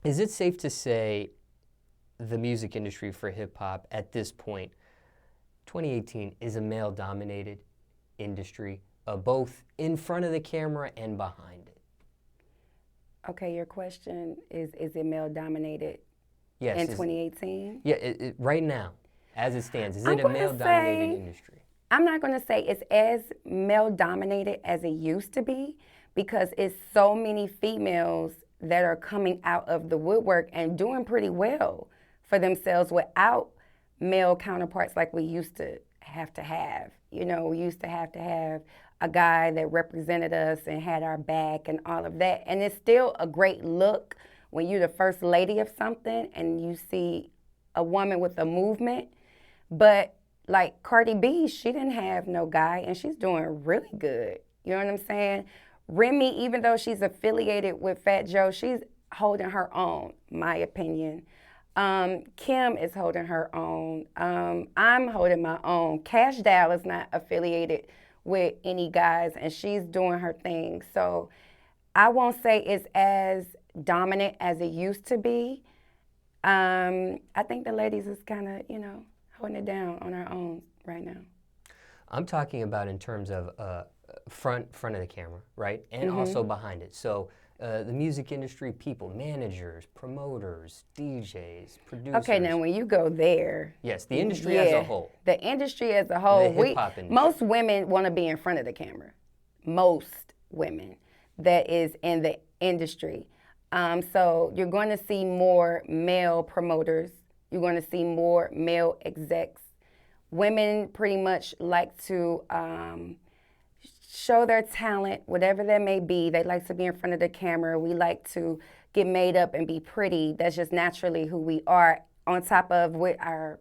Is it safe to say the music industry for hip-hop at this point, 2018, is a male-dominated industry, both in front of the camera and behind it? Okay, your question is it male-dominated Yes. in 2018? Yeah, right now, as it stands, is I'm it a gonna male-dominated say- industry? I'm not going to say it's as male-dominated as it used to be because it's so many females that are coming out of the woodwork and doing pretty well for themselves without male counterparts like we used to have. You know, we used to have a guy that represented us and had our back and all of that. And it's still a great look when you're the first lady of something and you see a woman with a movement. But like Cardi B, she didn't have no guy and she's doing really good. You know what I'm saying? Remy, even though she's affiliated with Fat Joe, she's holding her own, my opinion. Kim is holding her own. I'm holding my own. Cash Doll is not affiliated with any guys, and she's doing her thing. So I won't say it's as dominant as it used to be. I think the ladies is kind of, holding it down on our own right now. I'm talking about in terms of front of the camera, right? And also behind it. So the music industry people, managers, promoters, DJs, producers. Okay, now when you go there. Yes, the industry as a whole. The industry as a whole. The hip-hop industry. Most women want to be in front of the camera. Most women that is in the industry. So you're going to see more male promoters. You're going to see more male execs. Women pretty much like to show their talent, whatever that may be. They like to be in front of the camera. We like to get made up and be pretty. That's just naturally who we are on top of with our,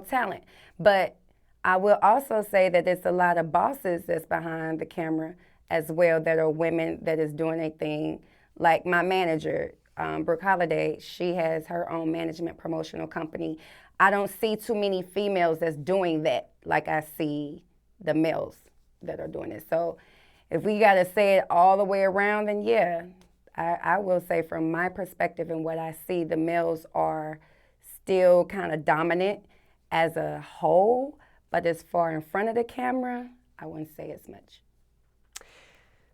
talent. But I will also say that there's a lot of bosses that's behind the camera as well that are women that is doing a thing. Like my manager, Brooke Holiday, she has her own management promotional company. I don't see too many females that's doing that like I see the males that are doing it. So if we got to say it all the way around, then yeah, I will say from my perspective and what I see, the males are still kind of dominant as a whole, but as far in front of the camera, I wouldn't say as much.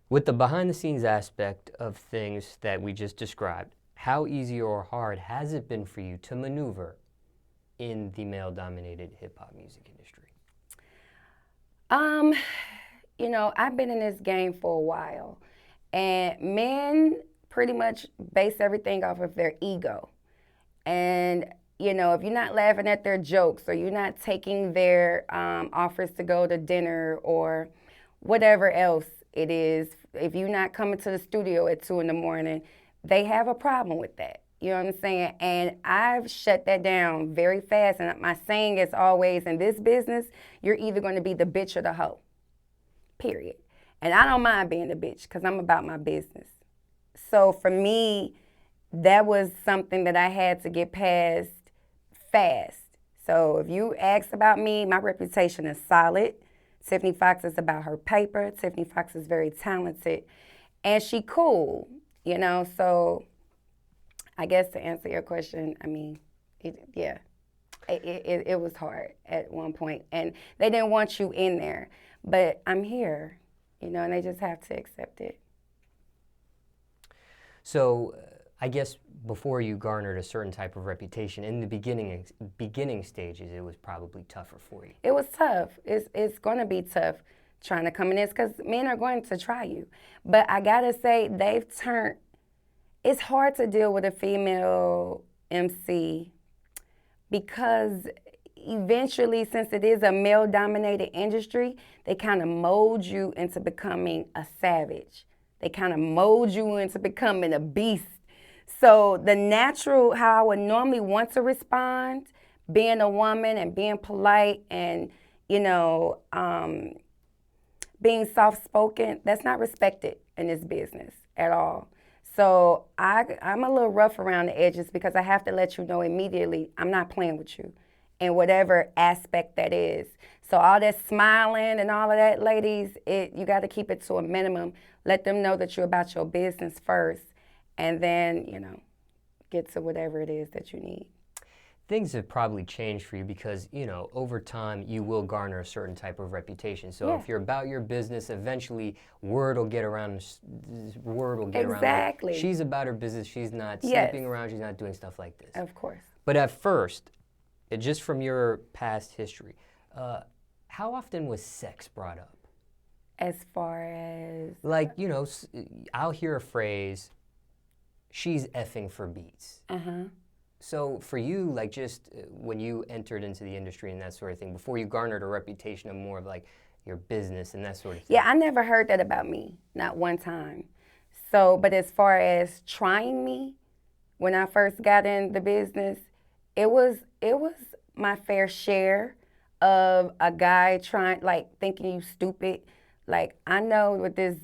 With the behind-the-scenes aspect of things that we just described, how easy or hard has it been for you to maneuver in the male-dominated hip-hop music industry? I've been in this game for a while, and men pretty much base everything off of their ego. And, if you're not laughing at their jokes or you're not taking their offers to go to dinner or whatever else it is, if you're not coming to the studio at 2 a.m, they have a problem with that. You know what I'm saying? And I've shut that down very fast. And my saying is always, in this business, you're either going to be the bitch or the hoe, period. And I don't mind being the bitch because I'm about my business. So for me, that was something that I had to get past fast. So if you ask about me, my reputation is solid. Tiffany Foxx is about her paper. Tiffany Foxx is very talented. And she cool, so I guess to answer your question, I mean, it was hard at one point. And they didn't want you in there. But I'm here, and they just have to accept it. So I guess before you garnered a certain type of reputation, in the beginning stages, it was probably tougher for you. It was tough. It's going to be tough trying to come in this because men are going to try you. But I got to say, it's hard to deal with a female MC because eventually, since it is a male-dominated industry, they kind of mold you into becoming a savage. They kind of mold you into becoming a beast. So the natural, how I would normally want to respond, being a woman and being polite and, being soft-spoken, that's not respected in this business at all. So I'm a little rough around the edges because I have to let you know immediately I'm not playing with you in whatever aspect that is. So all that smiling and all of that, ladies, you got to keep it to a minimum. Let them know that you're about your business first. And then, get to whatever it is that you need. Things have probably changed for you because, you know, over time you will garner a certain type of reputation. So if you're about your business, eventually word will get around. Exactly. Like, she's about her business. She's not Yes. sleeping around. She's not doing stuff like this. Of course. But at first, just from your past history, how often was sex brought up? As far as? Like, you know, I'll hear a phrase, she's effing for beats. Uh-huh. So for you, like just when you entered into the industry and that sort of thing, before you garnered a reputation of more of like your business and that sort of thing. Yeah, I never heard that about me, not one time. So, but as far as trying me, when I first got in the business, it was my fair share of a guy trying, like thinking you stupid. Like, I know what this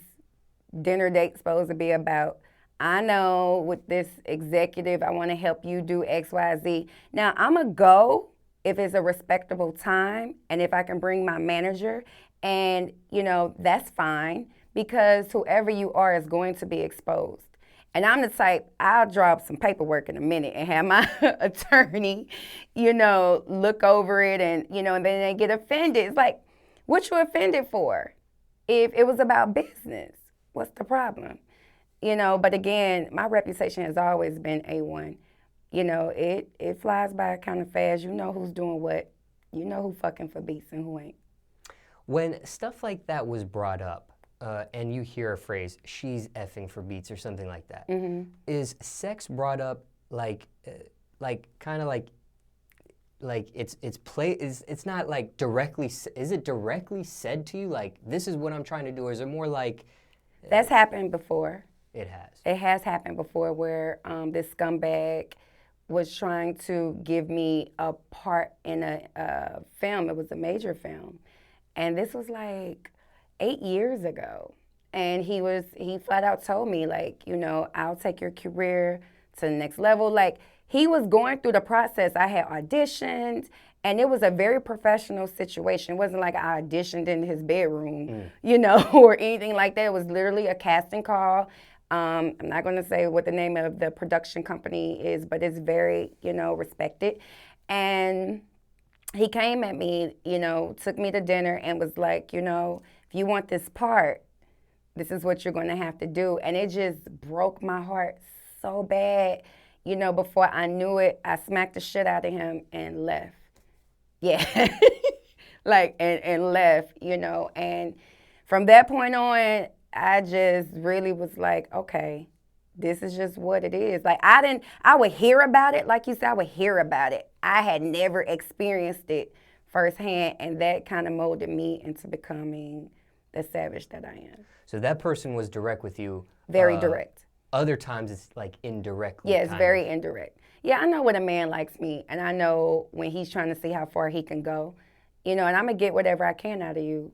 dinner date's supposed to be about. I know with this executive, I want to help you do X, Y, Z. Now, I'm going to go if it's a respectable time and if I can bring my manager. And, you know, that's fine because whoever you are is going to be exposed. And I'm the type, I'll draw up some paperwork in a minute and have my attorney, you know, look over it and, you know, and then they get offended. It's like, what you offended for? If it was about business, what's the problem? You know, but again, my reputation has always been A1. You know, it flies by kind of fast. You know who's doing what. You know who fucking for beats and who ain't. When stuff like that was brought up, and you hear a phrase, she's effing for beats or something like that, is sex brought up like kind of like it's not like directly, is it directly said to you like, this is what I'm trying to do, or is it more like... That's happened before. It has. It has happened before where this scumbag was trying to give me a part in a film. It was a major film. And this was like 8 years ago. And he flat out told me, like, you know, I'll take your career to the next level. Like, he was going through the process. I had auditioned, and it was a very professional situation. It wasn't like I auditioned in his bedroom, you know, or anything like that. It was literally a casting call. I'm not going to say what the name of the production company is, but it's very, you know, respected. And he came at me, you know, took me to dinner and was like, you know, if you want this part, this is what you're going to have to do. And it just broke my heart so bad. You know, before I knew it, I smacked the shit out of him and left. Yeah. Like, and left, you know. And from that point on, I just really was like, okay, this is just what it is. Like, I would hear about it. Like you said, I would hear about it. I had never experienced it firsthand, and that kind of molded me into becoming the savage that I am. So that person was direct with you. Very direct. Other times it's like indirectly. Yeah, it's very indirect. Yeah, I know when a man likes me, and I know when he's trying to see how far he can go, you know, and I'm going to get whatever I can out of you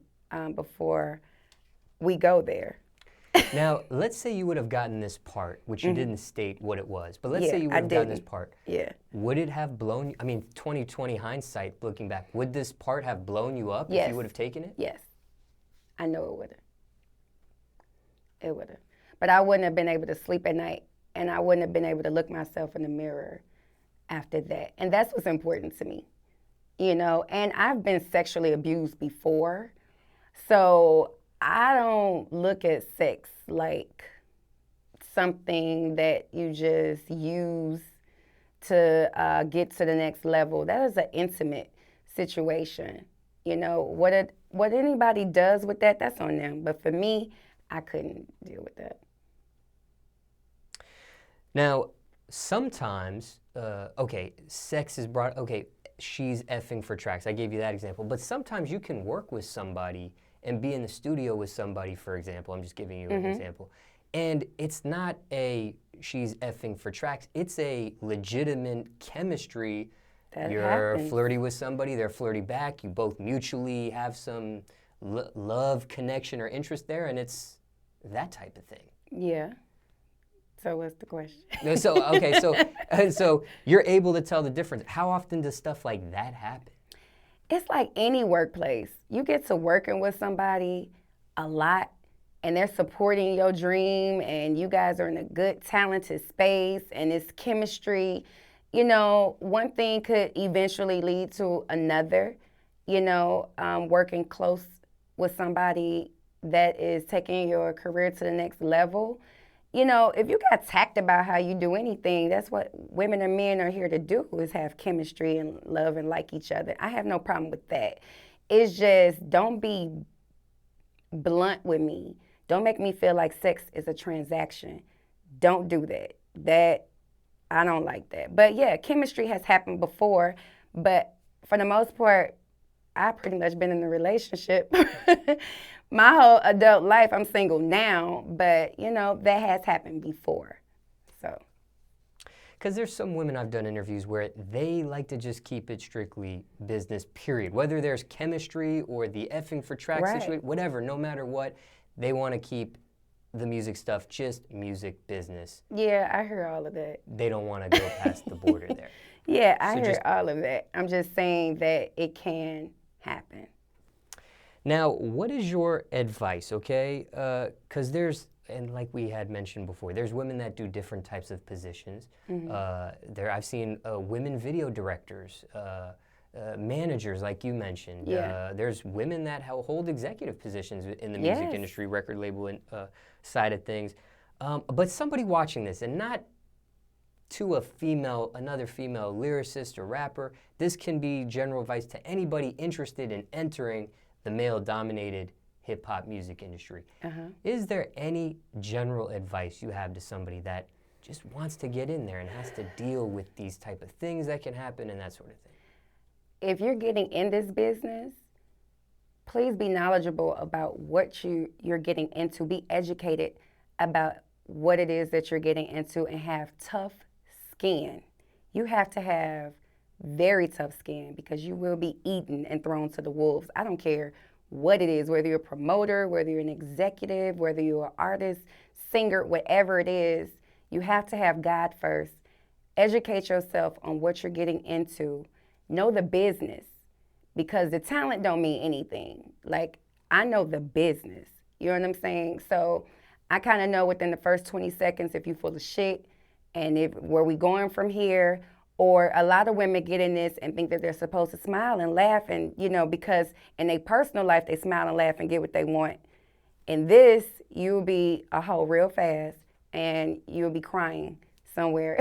before we go there. Now, let's say you would have gotten this part, which you didn't state what it was, but let's say you would have gotten this part. Yeah. Would it have blown you? I mean, 20/20 hindsight, looking back, would this part have blown you up if you would have taken it? Yes. I know it would have. It would have. But I wouldn't have been able to sleep at night, and I wouldn't have been able to look myself in the mirror after that. And that's what's important to me, you know. And I've been sexually abused before, so I don't look at sex like something that you just use to get to the next level. That is an intimate situation. You know, what anybody does with that, that's on them. But for me, I couldn't deal with that. Now, sometimes, sex is brought, she's effing for tracks. I gave you that example. But sometimes you can work with somebody and be in the studio with somebody, for example. I'm just giving you an example. And it's not she's effing for tracks. It's a legitimate chemistry. You're flirty with somebody, they're flirty back. You both mutually have some love, connection, or interest there, and it's that type of thing. Yeah. So what's the question? So you're able to tell the difference. How often does stuff like that happen? It's like any workplace. You get to working with somebody a lot, and they're supporting your dream, and you guys are in a good, talented space, and it's chemistry, you know, one thing could eventually lead to another, you know, working close with somebody that is taking your career to the next level. You know, if you got tact about how you do anything, that's what women and men are here to do, is have chemistry and love and like each other. I have no problem with that. It's just, don't be blunt with me. Don't make me feel like sex is a transaction. Don't do that. I don't like that. But yeah, chemistry has happened before, but for the most part, I pretty much been in a relationship my whole adult life. I'm single now, but you know, that has happened before. So. Because there's some women I've done interviews where they like to just keep it strictly business, period. Whether there's chemistry or the effing for track situation, whatever, no matter what, they want to keep the music stuff just music business. Yeah, I hear all of that. They don't want to go past the border there. Yeah, I hear all of that. I'm just saying that it can happen. Now, what is your advice, okay? Because there's, and like we had mentioned before, there's women that do different types of positions. I've seen women video directors, managers, like you mentioned. Yeah. There's women that hold executive positions in the music industry, record label side of things. But somebody watching this, and not to another female lyricist or rapper, this can be general advice to anybody interested in entering the male-dominated hip-hop music industry. Is there any general advice you have to somebody that just wants to get in there and has to deal with these type of things that can happen and that sort of thing? If you're getting in this business, please be knowledgeable about what you're getting into. Be educated about what it is that you're getting into, and have tough skin. You have to have very tough skin, because you will be eaten and thrown to the wolves. I don't care what it is, whether you're a promoter, whether you're an executive, whether you're an artist, singer, whatever it is, you have to have God first. Educate yourself on what you're getting into. Know the business, because the talent don't mean anything. Like, I know the business, you know what I'm saying? So I kind of know within the first 20 seconds if you full of shit, and where we going from here. Or a lot of women get in this and think that they're supposed to smile and laugh, and you know, because in their personal life they smile and laugh and get what they want. In this, you'll be a hoe real fast, and you'll be crying somewhere.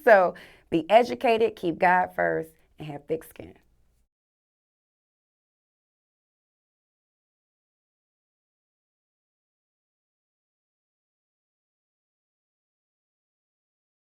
So be educated, keep God first, and have thick skin.